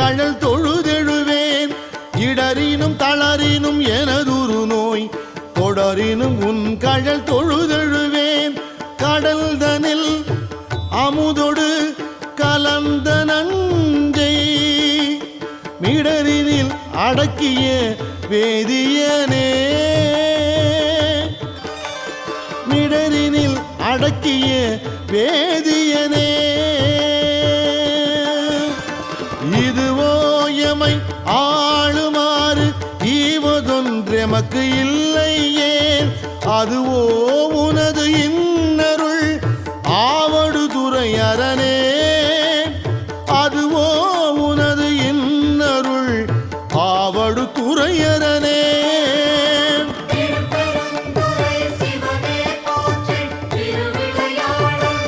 கழல் தொழுதெழுவேன். இடரினும் தளரினும் எனதுரு நோய் தொடரினும் உன் கழல் தொழுதெழுவேன். கடல் தனில் அமுதொடு கலந்த நஞ்சை மிடரினில் அடக்கிய வேதியனே. மிடரினில் அடக்கிய வேதியனே. இதுவோ எமை ஆளுமாறு ஈவதொன்றெமக்கு இல்லையே. அதுவோ உனது இன்னருள் ஆவடு துறை அரணே.